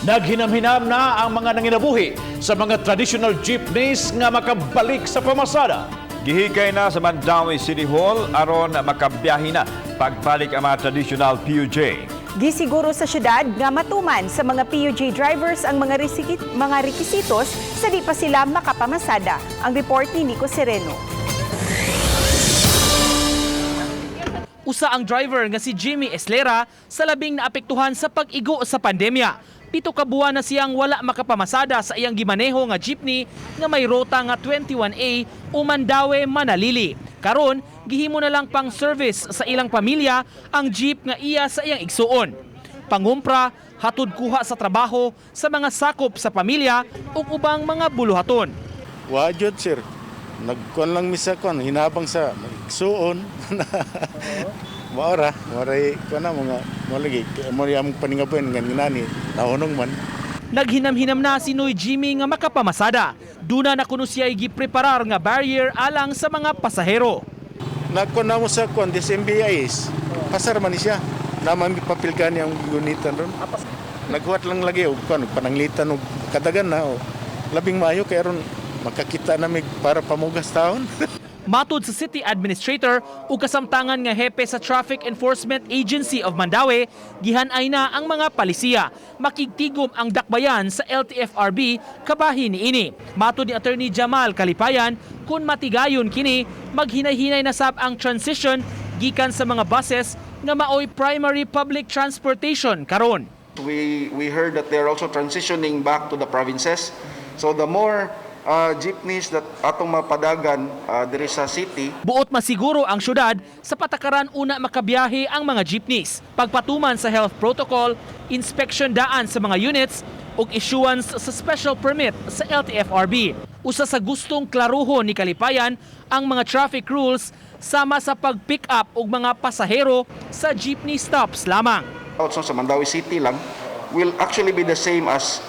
Naghinam-hinam na ang mga nanginabuhi sa mga traditional jeepneys nga makabalik sa pamasada. Gihikay na sa Mandaue City Hall aron makabiyahe na pagbalik ang mga traditional PUJ. Gisiguro sa syudad nga matuman sa mga PUJ drivers ang mga rekisitos sa di pa sila makapamasada. Ang report ni Nico Sereno. Usa ang driver nga si Jimmy Eslera sa labing naapektuhan sa pag-igo sa pandemya. 7 ka buwan na siyang wala makapamasada sa iyang gimaneho nga jeepney nga may rota nga 21A o Mandaue Manalili. Karon, gihimo na lang pang service sa ilang pamilya ang jeep nga iya sa iyang igsuon. Pangumpra, hatod kuha sa trabaho sa mga sakop sa pamilya ug ubang mga buluhaton. Wajud sir. Nagkuan lang misa kon hinabang sa igsuon. Maray ko na mga malagi mo yang paningabuan ngan nani nahunong man. Naghinam-hinam na si Noy Jimmy nga makapamasada. Duna na kuno siya gipreparar nga barrier alang sa mga pasahero. Nagkuan na mo sa kon DSMBIs. Pasar man siya. Naman papilkan yang gunitan ron. Naghuat lang lagi og kon pananglitan og kadagan na labing mayo kay ron makakita na mig para pamugas taon. Matod sa City Administrator ug kasamtangan nga hepe sa Traffic Enforcement Agency of Mandaue, gihan-ay na ang mga palisiya. Makigtigom ang dakbayan sa LTFRB kabahin niini. Matod ni Attorney Jamal Kalipayan, kung matigayon kini, maghinay-hinay na sab ang transition gikan sa mga buses nga maoy primary public transportation karon. We heard that they're also transitioning back to the provinces. So the more jeepneys that atong mapadagan diri sa city. Buot masiguro ang syudad sa patakaran una makabiyahe ang mga jeepneys. Pagpatuman sa health protocol, inspection daan sa mga units ug issuance sa special permit sa LTFRB. Usa sa gustong klaruhon ni Kalipayan ang mga traffic rules sama sa pag-pick up og mga pasahero sa jeepney stops lamang. Also sa Mandaue City lang will actually be the same as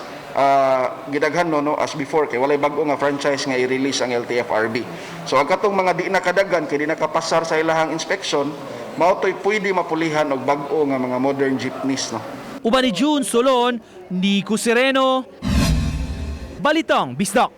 gidaghan no as before kay walay bag-o nga franchise nga i-release ang LTFRB. So ang katong mga di nakadagan kay di nakapasar sa ilahang inspection, mao toy pwede mapulihan og bag-o nga mga modern jeepneys no. Uban ni June Solon, Nico Sereno, Balitang Bisdak.